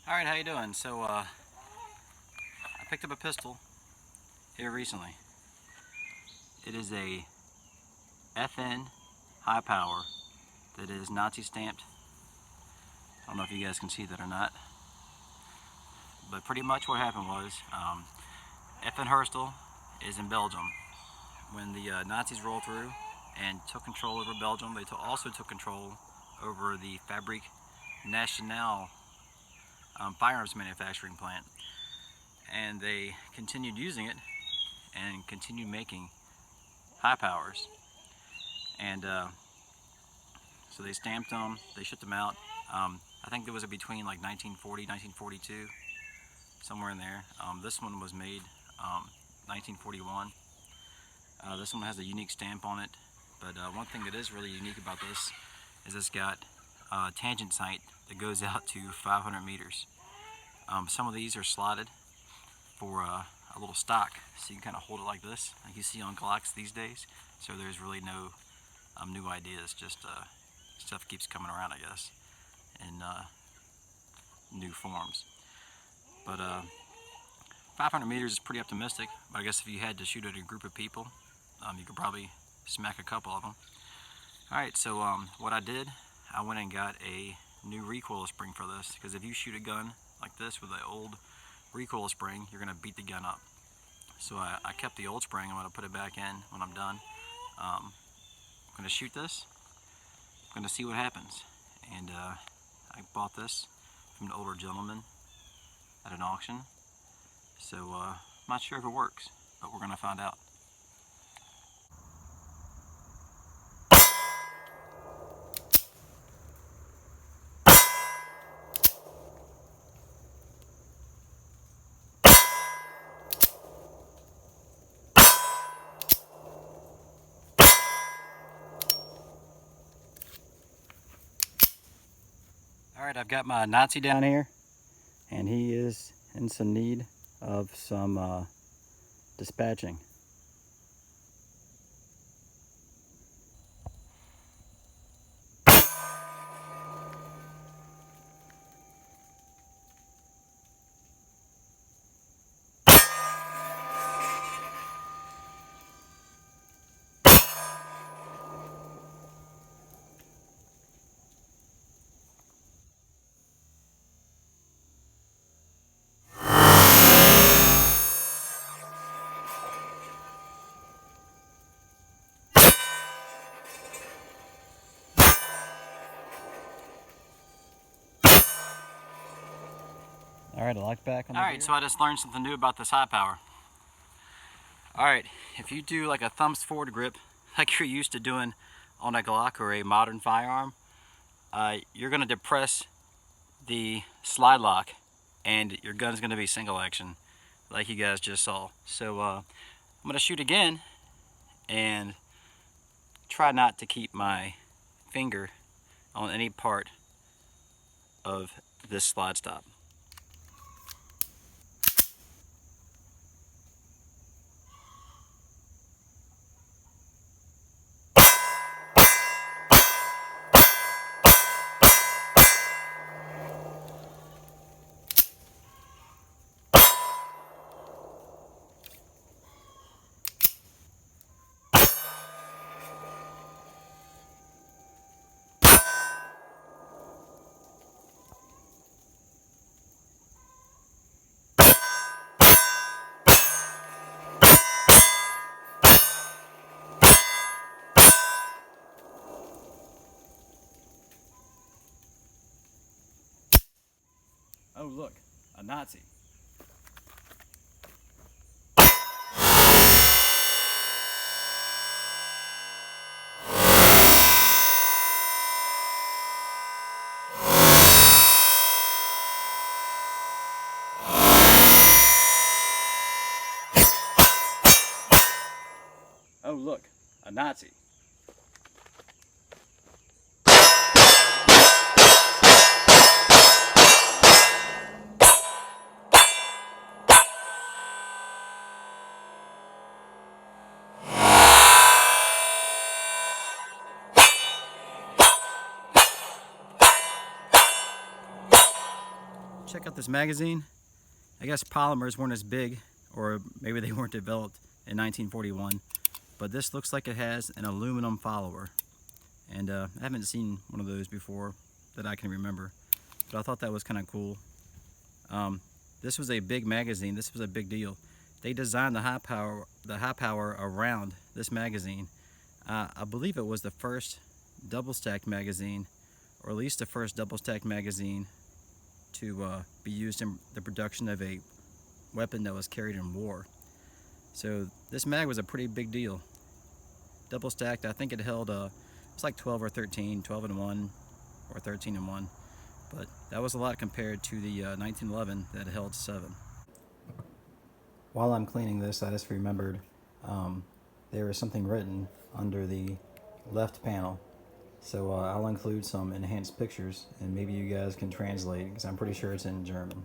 Alright, how you doing? So, I picked up a pistol here recently. It is a FN high power that is Nazi stamped. I don't know if you guys can see that or not. But pretty much what happened was, FN Herstal is in Belgium. When the Nazis rolled through and took control over Belgium, they also took control over the Fabrique Nationale firearms manufacturing plant. And they continued using it and continued making high powers. And so they stamped them, they shipped them out. I think it was between like 1940, 1942, somewhere in there. This one was made 1941. This one has a unique stamp on it, but one thing that is really unique about this is it's got a tangent sight that goes out to 500 meters. Some of these are slotted for a little stock, so you can kind of hold it like this, like you see on Glocks these days. So there's really no new ideas, just stuff keeps coming around, I guess, in new forms. But 500 meters is pretty optimistic, but I guess if you had to shoot at a group of people, you could probably smack a couple of them. Alright, so what I did, I went and got a new recoil spring for this, because if you shoot a gun like this with an old recoil spring, you're going to beat the gun up. So I kept the old spring. I'm going to put it back in when I'm done. I'm going to shoot this. I'm going to see what happens. And I bought this from an older gentleman at an auction. So I'm not sure if it works, but we're going to find out. Alright, I've got my Nazi down here, and he is in some need of some dispatching. Alright, I locked back on the Alright, so I just learned something new about this high power. Alright, if you do like a thumbs forward grip, like you're used to doing on a Glock or a modern firearm, you're going to depress the slide lock and your gun's going to be single action, like you guys just saw. So I'm going to shoot again and try not to keep my finger on any part of this slide stop. Oh look, a Nazi. Oh look, a Nazi. Check out this magazine. I guess polymers weren't as big, or maybe they weren't developed in 1941, but this looks like it has an aluminum follower. And I haven't seen one of those before that I can remember, but I thought that was kind of cool. This was a big magazine. This was a big deal. They designed the high power around this magazine. I believe it was the first double-stacked magazine, or at least the first double-stacked magazine to be used in the production of a weapon that was carried in war. So this mag was a pretty big deal. Double-stacked, I think it held it's like 12 or 13, 12 in one or 13 in one. But that was a lot compared to the 1911 that held 7. While I'm cleaning this, I just remembered there was something written under the left panel. So I'll include some enhanced pictures, and maybe you guys can translate, because I'm pretty sure it's in German.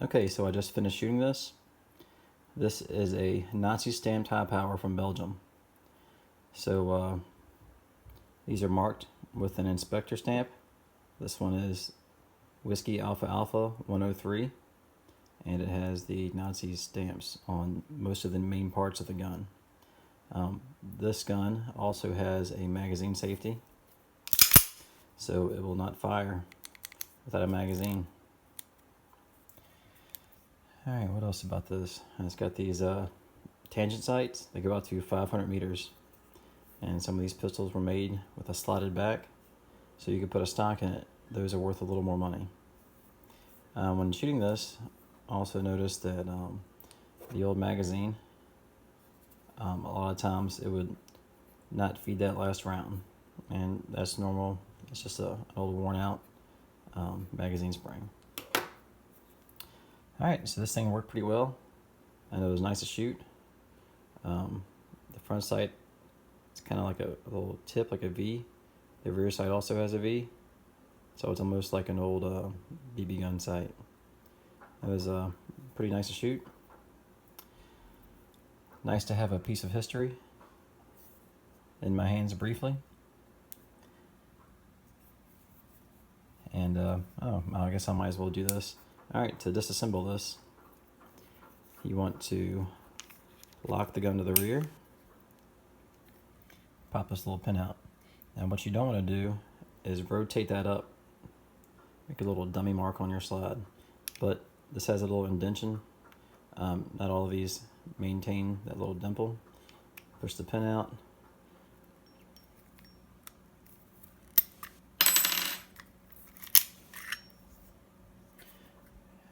Okay, so I just finished shooting this. This is a Nazi stamped high power from Belgium. So these are marked with an inspector stamp. This one is Whiskey Alpha Alpha 103, and it has the Nazi stamps on most of the main parts of the gun. This gun also has a magazine safety, so it will not fire without a magazine. Alright, what else about this? It's got these tangent sights. They go out to 500 meters. And some of these pistols were made with a slotted back, so you could put a stock in it. Those are worth a little more money. When shooting this, I also noticed that the old magazine, a lot of times it would not feed that last round. And that's normal. It's just an old worn out magazine spring. Alright, so this thing worked pretty well, and it was nice to shoot. The front sight, it's kind of like a little tip, like a V. The rear sight also has a V, so it's almost like an old BB gun sight. It was pretty nice to shoot. Nice to have a piece of history in my hands briefly. And I guess I might as well do this. Alright, to disassemble this, you want to lock the gun to the rear, pop this little pin out. Now what you don't want to do is rotate that up, make a little dummy mark on your slide. But this has a little indentation. Not all of these maintain that little dimple. Push the pin out.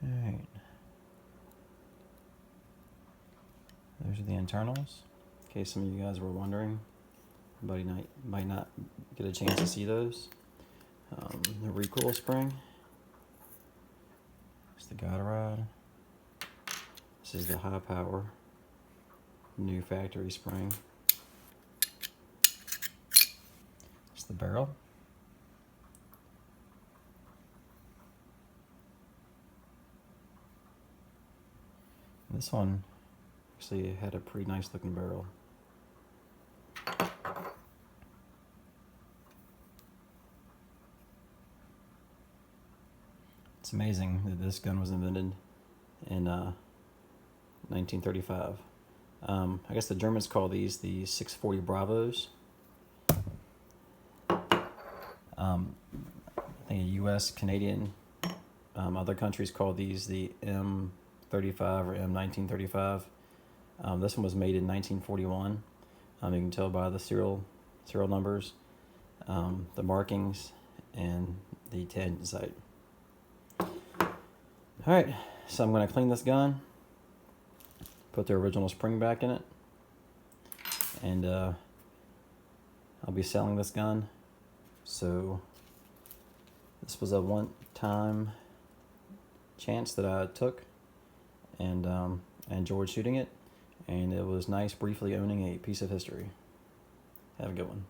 Alright. Those are the internals, in case some of you guys were wondering. Everybody might not get a chance to see those. The recoil spring. It's the guide rod. This is the high power new factory spring. It's the barrel. This one actually had a pretty nice looking barrel. It's amazing that this gun was invented in 1935. I guess the Germans call these the 640 Bravos. I think US, Canadian, other countries call these the M35 or M1935. This one was made in 1941. You can tell by the serial numbers, the markings, and the tangent sight. Alright, so I'm going to clean this gun, put the original spring back in it, and I'll be selling this gun. So this was a one-time chance that I took, and I enjoyed shooting it, and it was nice briefly owning a piece of history. Have a good one.